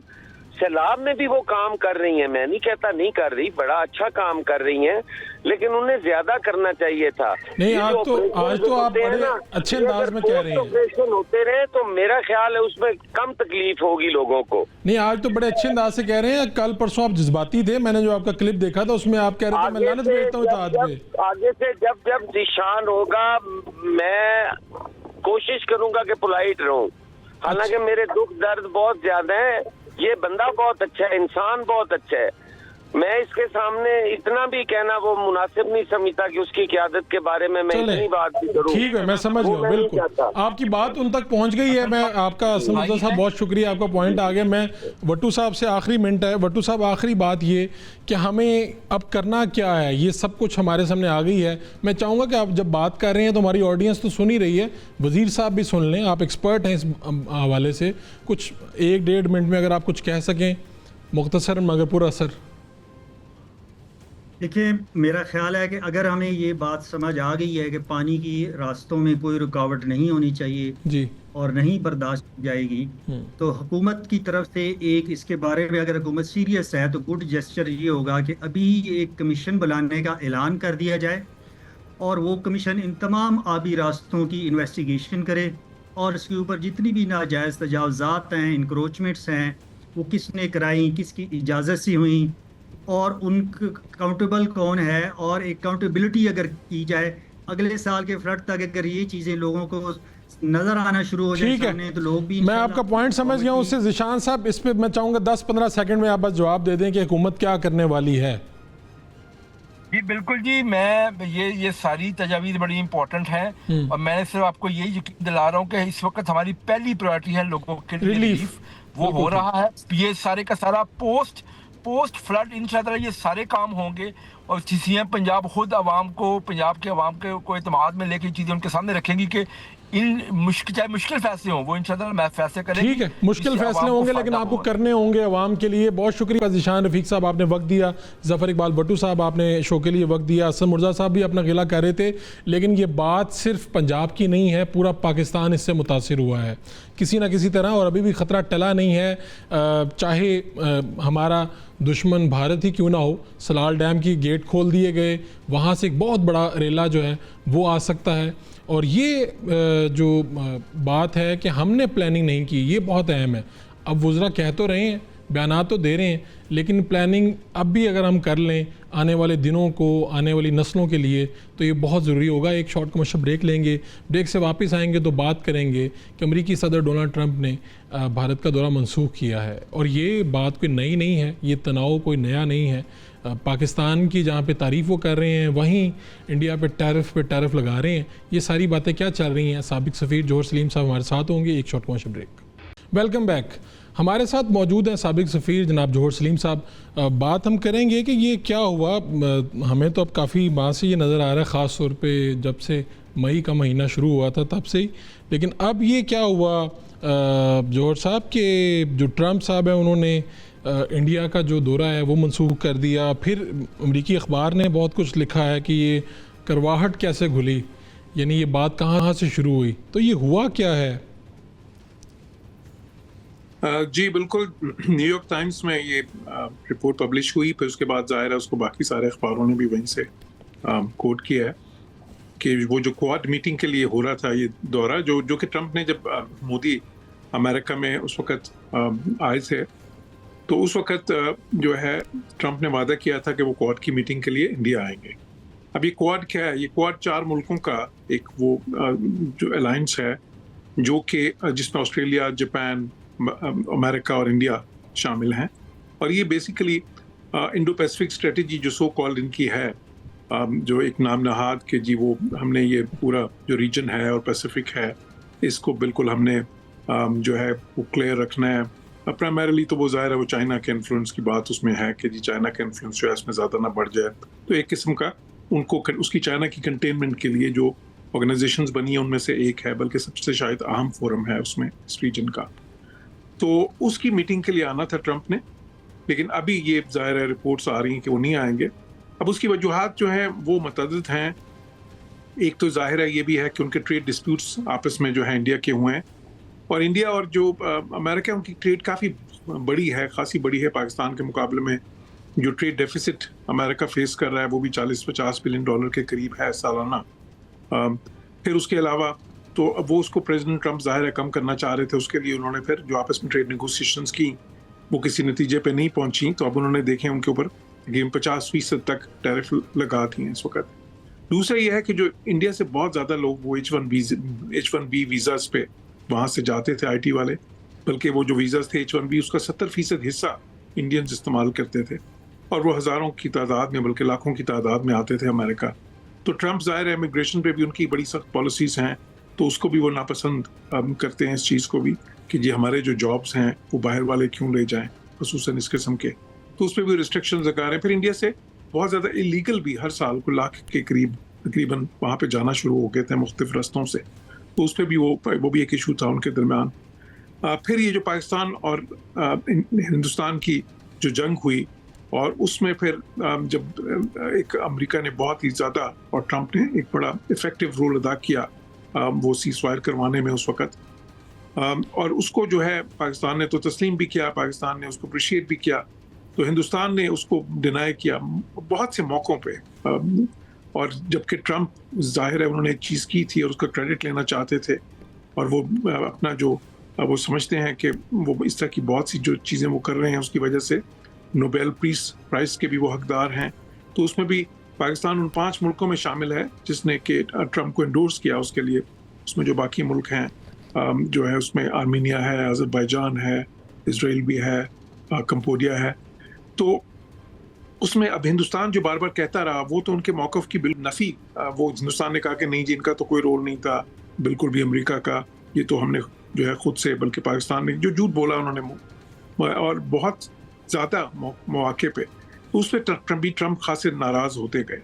सैलाब में भी वो काम कर रही हैं, मैं नहीं कहता नहीं कर रही, बड़ा अच्छा काम कर रही हैं, लेकिन उन्हें ज्यादा करना चाहिए था। नहीं, आज तो आप बड़े अच्छे अंदाज में कह रहे हैं। ऑपरेशन होते रहे तो मेरा ख्याल है उसमें कम तकलीफ होगी लोगों को। नहीं, आज तो बड़े अच्छे अंदाज से कह रहे हैं। कल परसों आप जज्बाती थे, मैंने जो आपका क्लिप देखा था उसमें आप कह रहे थे मैं लानत भेजता हूं इत्तेहाद पे। आगे से जब ज़ीशान होगा मैं कोशिश करूंगा कि पोलाइट रहूं। हालांकि मेरे दुख दर्द बहुत ज्यादा है। ये बंदा बहुत अच्छा है, इंसान बहुत अच्छा है। मैं इसके सामने इतना भी कहना वो मुनासिब नहीं समझता कि उसकी क़यादत के बारे में मैं इतनी बात भी करूं। ठीक है, मैं समझ गया, बिल्कुल आपकी बात उन तक पहुंच गई है। मैं आपका समझदार साहब बहुत शुक्रिया, आपका पॉइंट आ गया। मैं वट्टू साहब से आखिरी मिनट है। वट्टू साहब, आखिरी बात ये कि हमें अब करना क्या है, ये सब कुछ हमारे सामने आ गई है। मैं चाहूँगा कि आप जब बात कर रहे हैं तो हमारी ऑडियंस तो सुन ही रही है, वज़ीर साहब भी सुन लें, आप एक्सपर्ट हैं इस हवाले से। कुछ 1-1.5 मिनट में अगर आप कुछ कह सकें, मुख्तसरन मगर पूरा असर। देखिए, मेरा ख्याल है कि अगर हमें ये बात समझ आ गई है कि पानी की रास्तों में कोई रुकावट नहीं होनी चाहिए जी, और नहीं बर्दाश्त की जाएगी, तो हुकूमत की तरफ से एक इसके बारे में अगर हुकूमत सीरियस है तो गुड जेस्चर ये होगा कि अभी एक कमीशन बुलाने का ऐलान कर दिया जाए और वो कमीशन इन तमाम आबी रास्तों की इन्वेस्टिगेशन करे और इसके ऊपर जितनी भी नाजायज़ तजावज़ात हैं, इंक्रोचमेंट्स हैं, वो किसने कराई, किसकी इजाज़त से हुई और उन अकाउंटेबल कौन है, और अकाउंटेबिलिटी अगर की जाए अगले साल के फ्लड तक, अगर ये चीज़ें लोगों को नजर आना शुरू हो जाए ठीक सामने, है, तो लोग भी मैं आपका पॉइंट समझ गया हूँ। उससे ज़िशान साहब, इस पे मैं चाहूँगा 10-15 सेकंड में आप बस जवाब दे दें कि हुकूमत क्या करने वाली है। जी बिल्कुल जी, मैं ये सारी तजावीज़ बड़ी इंपॉर्टेंट हैं और मैं सिर्फ आपको यही यकीन दिला रहा हूँ कि इस वक्त हमारी पहली प्रायोरिटी है लोगों के लिए रिलीफ। वो हो रहा है, ये सारे का सारा पोस्ट फ्लड इंशाल्लाह ये सारे काम होंगे और सीएम पंजाब खुद आवाम को, पंजाब के आवाम को एतमाद में लेके चीज़ें उनके सामने रखेंगी कि इन चाहे मुश्किल फैसले हों वो इंशाल्लाह मैं फैसले करेंगे। ठीक है, मुश्किल फैसले होंगे लेकिन आपको करने होंगे अवाम के लिए। बहुत शुक्रिया ज़िशान रफ़ीक साहब, आपने वक्त दिया। ज़फ़र इकबाल भट्टू साहब, आपने शो के लिए वक्त दिया। असद मुर्जा साहब भी अपना गिला कर रहे थे, लेकिन ये बात सिर्फ पंजाब की नहीं है, पूरा पाकिस्तान इससे मुतासिर हुआ है किसी ना किसी तरह, और अभी भी ख़तरा टला नहीं है। चाहे हमारा दुश्मन भारत ही क्यों ना हो, सलाल डैम की गेट खोल दिए गए, वहाँ से एक बहुत बड़ा रेला जो है वो आ सकता है। और ये जो बात है कि हमने प्लानिंग नहीं की, ये बहुत अहम है। अब वुज़रा कह तो रहे हैं, बयानात तो दे रहे हैं, लेकिन प्लानिंग अब भी अगर हम कर लें आने वाले दिनों को, आने वाली नस्लों के लिए, तो ये बहुत ज़रूरी होगा। एक शॉर्ट कमर्शियल ब्रेक लेंगे, ब्रेक से वापस आएंगे तो बात करेंगे कि अमेरिकी सदर डोनाल्ड ट्रंप ने भारत का दौरा मनसूख किया है। और ये बात कोई नई नहीं है, ये तनाव कोई नया नहीं है। पाकिस्तान की जहाँ पे तारीफ़ वो कर रहे हैं, वहीं इंडिया पे टैरिफ लगा रहे हैं। ये सारी बातें क्या चल रही हैं? साबिक सफ़ीर जौहर सलीम साहब हमारे साथ होंगे। एक short commercial break. Welcome back. हमारे साथ मौजूद हैं साबिक सफ़ीर जनाब जौहर सलीम साहब। बात हम करेंगे कि ये क्या हुआ। हमें तो अब काफ़ी माह से ये नज़र आ रहा है, ख़ास तौर पे जब से मई का महीना शुरू हुआ था तब से ही। लेकिन अब ये क्या हुआ जौहर साहब के जो ट्रंप साहब हैं उन्होंने इंडिया का जो दौरा है वो मनसूख कर दिया। फिर अमरीकी अखबार ने बहुत कुछ लिखा है कि ये करवाहट कैसे घुली, यानी ये बात कहाँ से शुरू हुई, तो ये हुआ क्या है? जी बिल्कुल, न्यूयॉर्क टाइम्स में ये रिपोर्ट पब्लिश हुई, फिर उसके बाद ज़ाहिर है उसको बाकी सारे अखबारों ने भी वहीं से कोट किया है कि वो जो क्वाड मीटिंग के लिए हो रहा था ये दौरा, जो कि ट्रंप ने जब मोदी अमेरिका में उस वक़्त आए थे, तो उस वक़्त जो है ट्रंप ने वादा किया था कि वो क्वाड की मीटिंग के लिए इंडिया आएंगे। अब ये क्वाड क्या है? ये क्वाड 4 मुल्कों का एक वो जो अलायंस है, जो कि जिसमें ऑस्ट्रेलिया, जापान, अमेरिका और इंडिया शामिल हैं। और ये बेसिकली इंडो पैसिफिक स्ट्रेटजी जो सो कॉल्ड इनकी है, जो एक नाम नहाद कि जी वो हमने ये पूरा जो रीजन है और पैसिफिक है इसको बिल्कुल हमने जो है वो क्लियर रखना है। प्राइमरीली तो वो ज़ाहिर है वो चाइना के इन्फ्लुएंस की बात उसमें है कि जी चाइना का इन्फ्लुएंस जो है इसमें ज़्यादा ना बढ़ जाए। तो एक किस्म का उनको उसकी चाइना की कंटेनमेंट के लिए जो ऑर्गेनाइजेशंस बनी है उनमें से एक है, बल्कि सबसे शायद अहम फोरम है उसमें इस रीजन का। तो उसकी मीटिंग के लिए आना था ट्रंप ने, लेकिन अभी ये ज़ाहिर है रिपोर्ट्स आ रही हैं कि वो नहीं आएंगे। अब उसकी वजूहात जो हैं वो मतअद्दिद हैं। एक तो ज़ाहिर है ये भी है कि उनके ट्रेड डिस्प्यूट्स आपस में जो है इंडिया के हुए हैं, और इंडिया और जो अमेरिका उनकी ट्रेड काफ़ी बड़ी है, खासी बड़ी है। पाकिस्तान के मुकाबले में जो ट्रेड डेफिसिट अमेरिका फेस कर रहा है वो भी 40-50 बिलियन डॉलर के करीब है सालाना। फिर उसके अलावा तो अब वो उसको प्रेसिडेंट ट्रंप ज़ाहिर है कम करना चाह रहे थे, उसके लिए उन्होंने फिर जो आपस में ट्रेड नेगोशिएशंस की वो किसी नतीजे पे नहीं पहुंची, तो अब उन्होंने देखे उनके ऊपर 50% तक टैरिफ लगा दिए इस वक्त। दूसरा ये है कि जो इंडिया से बहुत ज़्यादा लोग वो H1B वीज़ाज पे वहाँ से जाते थे IT वाले, बल्कि वो जो वीज़ाज थे H1B उसका 70% हिस्सा इंडियंस इस्तेमाल करते थे, और वो हज़ारों की तादाद में बल्कि लाखों की तादाद में आते थे अमेरिका। तो ट्रंप ज़ाहिर है इमिग्रेशन पे भी उनकी बड़ी सख्त पॉलिसीज़ हैं, तो उसको भी वो नापसंद करते हैं इस चीज़ को भी कि जी हमारे जो जॉब्स हैं वो बाहर वाले क्यों ले जाएं, खसूसन इस किस्म के। तो उस पर भी रिस्ट्रिक्शंस लगा रहे हैं। फिर इंडिया से बहुत ज़्यादा इलीगल भी हर साल को लाख के करीब तकरीबन वहाँ पे जाना शुरू हो गए थे मुख्तलिफ रस्तों से, तो उस पर भी वो भी एक इशू था उनके दरमियान। फिर ये जो पाकिस्तान और हिंदुस्तान की जो जंग हुई, और उसमें फिर जब एक अमेरिका ने बहुत ही ज़्यादा और ट्रंप ने एक बड़ा इफ़ेक्टिव रोल अदा किया वो सीज़फायर करवाने में उस वक़्त, और उसको जो है पाकिस्तान ने तो तस्लीम भी किया, पाकिस्तान ने उसको अप्रिशिएट भी किया, तो हिंदुस्तान ने उसको डिनाई किया बहुत से मौक़ों पे। और जबकि ट्रंप ज़ाहिर है उन्होंने एक चीज़ की थी और उसका क्रेडिट लेना चाहते थे, और वो अपना जो वो समझते हैं कि वो इस तरह की बहुत सी जो चीज़ें वो कर रहे हैं उसकी वजह से नोबेल पीस प्राइज़ के भी वो हकदार हैं। तो उसमें भी पाकिस्तान उन 5 मुल्कों में शामिल है जिसने कि ट्रंप को एंडोर्स किया उसके लिए उसमें जो बाकी मुल्क हैं जो है उसमें आर्मीनिया है, अज़रबैजान है, इसराइल भी है, कंबोडिया है। तो उसमें अब हिंदुस्तान जो बार बार कहता रहा वो तो उनके मौक़िफ़ की बिल्कुल नफ़ी, वो हिंदुस्तान ने कहा कि नहीं जी इनका तो कोई रोल नहीं था, बिल्कुल भी अमेरिका का, ये तो हमने जो है खुद से, बल्कि पाकिस्तान ने जो झूठ बोला उन्होंने और बहुत ज़्यादा मौके पे उस पर ट्रम्प खासे नाराज़ होते गए।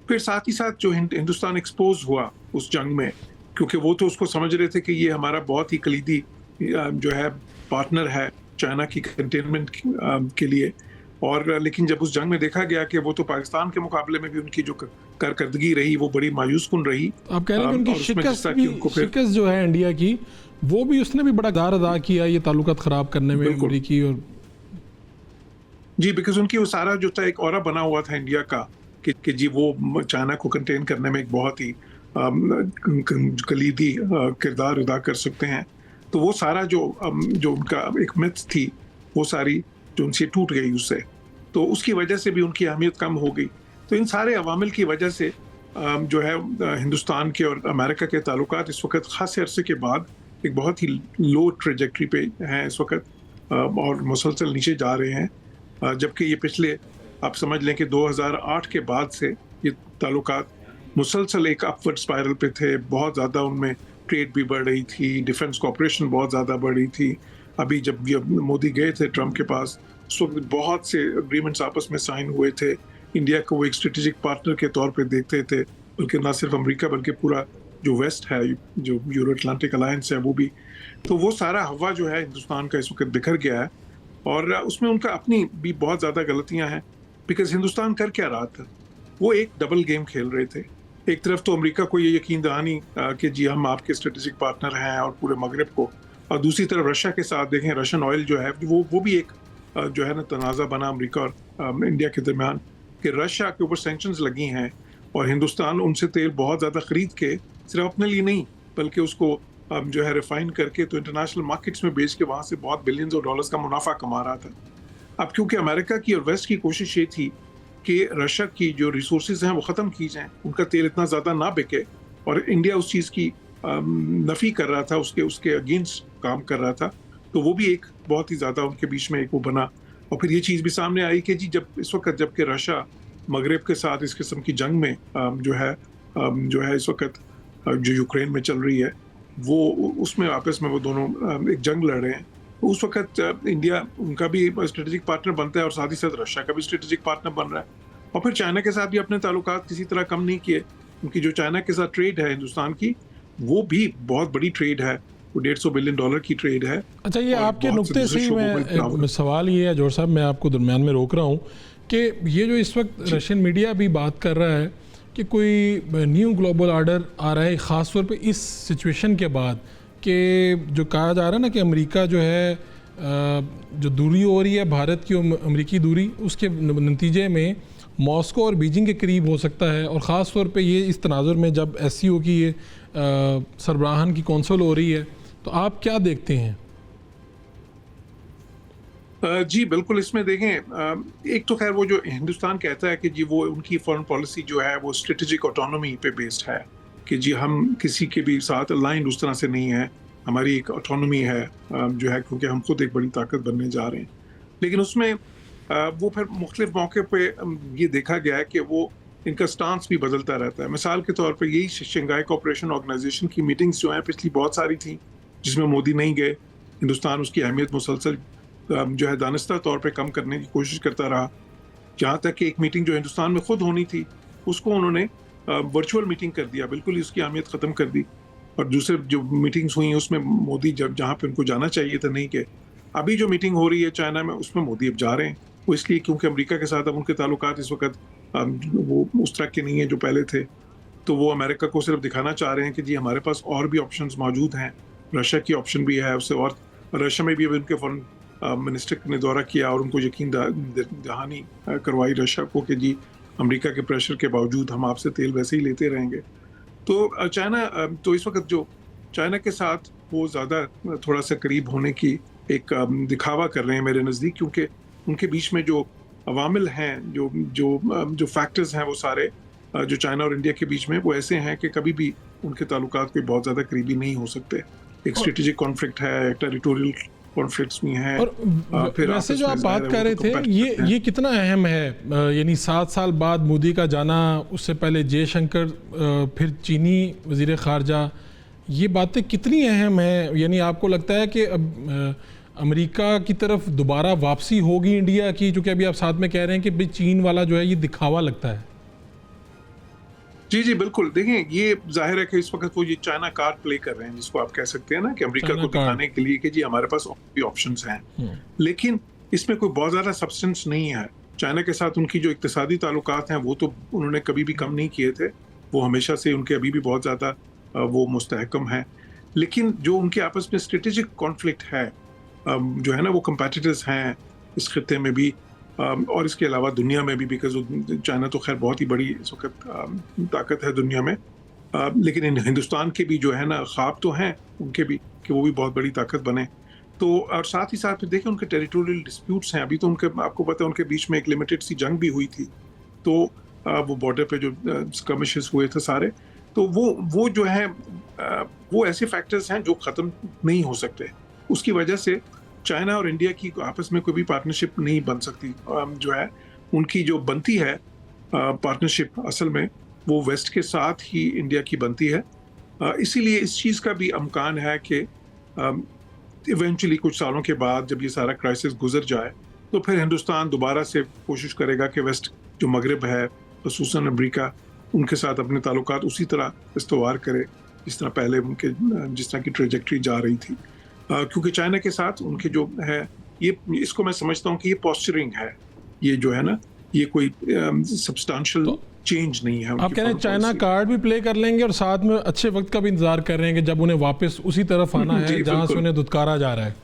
फिर साथ ही साथ जो हिंदुस्तान एक्सपोज हुआ उस जंग में, क्योंकि वो तो उसको समझ रहे थे कि ये हमारा बहुत ही कलीदी जो है पार्टनर है चाइना की कंटेनमेंट के लिए, और लेकिन जब उस जंग में देखा गया कि वो तो पाकिस्तान के मुकाबले में भी उनकी जो कारकर्दगी रही वो बड़ी मायूसकुन रही। आप कह रहे हैं कि उनकी शिकस्त जो है इंडिया की, वो भी उसने भी बड़ा किरदार अदा किया ये ताल्लुकात ख़राब करने में अमेरिकी और जी, बिकॉज उनकी वो सारा जो था एक ऑरा बना हुआ था इंडिया का कि जी वो चाइना को कंटेन करने में एक बहुत ही कलीदी किरदार अदा कर सकते हैं। तो वो सारा जो उनका एक मिथ थी वो सारी जो उनसे टूट गई उससे, तो उसकी वजह से भी उनकी अहमियत कम हो गई। तो इन सारे अवामिल की वजह से जो है हिंदुस्तान के और अमेरिका के ताल्लुकात इस वक्त खासे अरसे के बाद एक बहुत ही लो ट्रेजेक्ट्री पे हैं इस वक्त, और मुसलसल नीचे जा रहे हैं। जबकि ये पिछले आप समझ लें कि 2008 के बाद से ये ताल्लुकात मुसलसल एक अपवर्ड स्पाइरल पे थे। बहुत ज़्यादा उनमें ट्रेड भी बढ़ रही थी, डिफेंस कॉपरेशन बहुत ज़्यादा बढ़ रही थी। अभी जब मोदी गए थे ट्रम्प के पास, उस वक्त बहुत से एग्रीमेंट्स आपस में साइन हुए थे। इंडिया को वो एक स्ट्रेटेजिक पार्टनर के तौर पे देखते थे, बल्कि ना सिर्फ अमेरिका बल्कि पूरा जो वेस्ट है, जो यूरो अटलांटिक अलायंस है वो भी। तो वो सारा हवा जो है हिंदुस्तान का इस वक्त बिखर गया है, और उसमें उनका अपनी भी बहुत ज़्यादा गलतियां हैं। बिकॉज हिंदुस्तान कर क्या रहा था, वो एक डबल गेम खेल रहे थे। एक तरफ तो अमेरिका को ये यकीन दहानी कि जी हम आपके स्ट्रेटेजिक पार्टनर हैं और पूरे मगरब को, और दूसरी तरफ रशिया के साथ देखें, रशियन ऑयल जो है वो भी एक जो है ना तनाज़ा बना अमेरिका और इंडिया के दरमियान कि रशिया के ऊपर सैंक्शंस लगी हैं और हिंदुस्तान उनसे तेल बहुत ज़्यादा ख़रीद के सिर्फ अपने लिए नहीं बल्कि उसको जो है रिफाइन करके तो इंटरनेशनल मार्केट्स में बेच के वहाँ से बहुत बिलियंस ऑफ डॉलर्स का मुनाफा कमा रहा था। अब क्योंकि अमेरिका की और वेस्ट की कोशिश ये थी कि रशिया की जो रिसोर्सेज हैं वो ख़त्म की जाएं, उनका तेल इतना ज़्यादा ना बिके, और इंडिया उस चीज़ की नफ़ी कर रहा था, उसके अगेंस्ट काम कर रहा था। तो वो भी एक बहुत ही ज़्यादा उनके बीच में एक वो बना। और फिर ये चीज़ भी सामने आई कि जी जब इस वक्त जबकि रशिया मगरब के साथ इस किस्म की जंग में जो है इस वक्त जो यूक्रेन में चल रही है, वो उसमें आपस में वो दोनों एक जंग लड़ रहे हैं। उस वक्त इंडिया उनका भी स्ट्रेटेजिक पार्टनर बनता है और साथ ही साथ रशिया का भी स्ट्रेटेजिक पार्टनर बन रहा है। और फिर चाइना के साथ भी अपने ताल्लुकात किसी तरह कम नहीं किए, क्योंकि जो चाइना के साथ ट्रेड है हिंदुस्तान की वो भी बहुत बड़ी ट्रेड है, वो $150 बिलियन की ट्रेड है। अच्छा, ये आपके नुक्ते से ही मैं सवाल ये है जोर साहब, मैं आपको दरमियान में रोक रहा हूँ कि ये जो इस वक्त रशियन मीडिया भी बात कर रहा है कि कोई न्यू ग्लोबल ऑर्डर आ रहा है, ख़ास तौर पे इस सिचुएशन के बाद कि जो कहा जा रहा है ना कि अमेरिका जो है जो दूरी हो रही है भारत की अमेरिकी दूरी, उसके नतीजे में मॉस्को और बीजिंग के करीब हो सकता है, और ख़ास तौर पे ये इस तनाजुर में जब SCO की ये सरबराहान की कौंसल हो रही है, तो आप क्या देखते हैं? जी बिल्कुल, इसमें देखें एक तो खैर वो जो हिंदुस्तान कहता है कि जी वो उनकी फॉरेन पॉलिसी जो है वो स्ट्रेटेजिक ऑटोनॉमी पे बेस्ड है कि जी हम किसी के भी साथ अलाइंड उस तरह से नहीं है, हमारी एक ऑटोनॉमी है जो है, क्योंकि हम खुद एक बड़ी ताकत बनने जा रहे हैं। लेकिन उसमें वो फिर मुख्तलिफ मौके पे ये देखा गया है कि वो इनका स्टांस भी बदलता रहता है। मिसाल के तौर पर यही शंघाई कोऑपरेशन ऑर्गेनाइजेशन की मीटिंग्स जो हैं पिछली बहुत सारी थी जिसमें मोदी नहीं गए, हिंदुस्तान उसकी अहमियत मुसलसल जो है दानिस्ता तौर पे कम करने की कोशिश करता रहा। जहाँ तक कि एक मीटिंग जो हिंदुस्तान में खुद होनी थी उसको उन्होंने वर्चुअल मीटिंग कर दिया, बिल्कुल ही उसकी अहमियत ख़त्म कर दी। और दूसरे जो मीटिंग्स हुई उसमें मोदी जहाँ पे उनको जाना चाहिए था नहीं गए। अभी जो मीटिंग हो रही है चाइना में उसमें मोदी अब जा रहे हैं, वो इसलिए क्योंकि अमेरिका के साथ अब उनके ताल्लुकात इस वक्त वो उस तरह के नहीं है जो पहले थे। तो वो अमेरिका को सिर्फ दिखाना चाह रहे हैं कि जी हमारे पास और भी ऑप्शंस मौजूद हैं, रशिया की ऑप्शन भी है उससे, और रशिया में भी अभी उनके फॉरेन मिनिस्टर ने दौरा किया और उनको यकीन दहानी करवाई रशिया को कि जी अमेरिका के प्रेशर के बावजूद हम आपसे तेल वैसे ही लेते रहेंगे। तो चाइना तो इस वक्त जो चाइना के साथ वो ज़्यादा थोड़ा सा करीब होने की एक दिखावा कर रहे हैं मेरे नज़दीक, क्योंकि उनके बीच में जो अवामिल हैं, जो फैक्टर्स हैं वो सारे जो चाइना और इंडिया के बीच में वो ऐसे हैं कि कभी भी उनके ताल्लुकात कोई बहुत ज़्यादा करीबी नहीं हो सकते। एक स्ट्रेटेजिक कॉन्फ्लिक्ट है, टेरिटोरियल कॉन्फ्लिक्ट्स भी हैं। और फिर वैसे आपस जो में आप ज़ाहिर बात है कर वो रहे तो थे competitive हैं। ये कितना अहम है, यानी 7 साल बाद मोदी का जाना, उससे पहले जयशंकर, फिर चीनी वज़ीर ख़ारजा, ये बातें कितनी अहम है? यानी आपको लगता है कि अब अमेरिका की तरफ दोबारा वापसी होगी इंडिया की, जो कि अभी आप साथ में कह रहे हैं कि भाई चीन वाला जो है ये दिखावा लगता है? जी जी बिल्कुल। देखें, ये जाहिर है कि इस वक्त वो ये चाइना कार्ड प्ले कर रहे हैं, जिसको आप कह सकते हैं ना, कि अमेरिका चाइना को कार्ड। दिखाने के लिए कि जी हमारे पास और भी ऑप्शंस हैं। लेकिन इसमें कोई बहुत ज़्यादा सब्सटेंस नहीं है। चाइना के साथ उनकी जो इक्तिसादी ताल्लुकात हैं वो तो उन्होंने कभी भी कम नहीं किए थे, वो हमेशा से उनके अभी भी बहुत ज़्यादा वो मुस्तहकम है। लेकिन जो उनके आपस में स्ट्रेटेजिक कॉन्फ्लिक्ट है, जो है ना, वो कंपेटिटर्स हैं इस खत्ते में भी और इसके अलावा दुनिया में भी, बिकॉज चाइना तो खैर बहुत ही बड़ी इस वक्त ताकत है दुनिया में, लेकिन हिंदुस्तान के भी जो है ना ख्वाब तो हैं उनके भी कि वो भी बहुत बड़ी ताकत बने। तो और साथ ही साथ फिर देखें उनके टेरिटोरियल डिस्प्यूट्स हैं। अभी तो उनके, आपको पता है, उनके बीच में एक लिमिटेड सी जंग भी हुई थी, तो वो बॉर्डर पे जो स्कर्मिशेस हुए थे सारे, तो वो जो है वो ऐसे फैक्टर्स हैं जो ख़त्म नहीं हो सकते। उसकी वजह से चाइना और इंडिया की आपस में कोई भी पार्टनरशिप नहीं बन सकती। जो है उनकी जो बनती है पार्टनरशिप, असल में वो वेस्ट के साथ ही इंडिया की बनती है। इसीलिए इस चीज़ का भी इम्कान है कि इवेंचुअली कुछ सालों के बाद जब ये सारा क्राइसिस गुजर जाए तो फिर हिंदुस्तान दोबारा से कोशिश करेगा कि वेस्ट जो मगरब है, खुसूसन अमरीका, उनके साथ अपने ताल्लुकात उसी तरह इस्तवार करे जिस तरह पहले उनके, जिस तरह की ट्रेजेक्टरी जा रही थी। क्योंकि चाइना के साथ उनके जो है, ये इसको मैं समझता हूँ कि ये पोस्चरिंग है, ये जो है ना, ये कोई सब्सटेंशियल चेंज नहीं है। आप कह रहे हैं चाइना कार्ड भी प्ले कर लेंगे और साथ में अच्छे वक्त का भी इंतजार कर रहे हैं कि जब उन्हें वापस उसी तरफ आना है जहां से उन्हें दुत्कारा जा रहा है।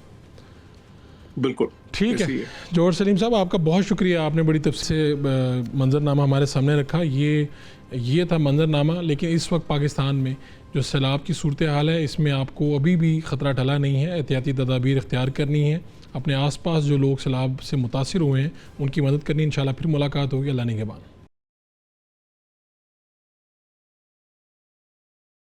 बिल्कुल ठीक है। जौहर सलीम साहब, आपका बहुत शुक्रिया, आपने बड़ी तफसील से मंजरनामा हमारे सामने रखा। ये था मंजरनामा। लेकिन इस वक्त पाकिस्तान में जो सैलाब की सूरत हाल है, इसमें आपको अभी भी ख़तरा टला नहीं है। एहतियाती तदाबीर इख्तियार करनी है, अपने आस पास जो लोग सैलाब से मुतासिर हुए हैं उनकी मदद करनी। इंशाल्लाह फिर मुलाकात होगी। अल्लाह निगहबान।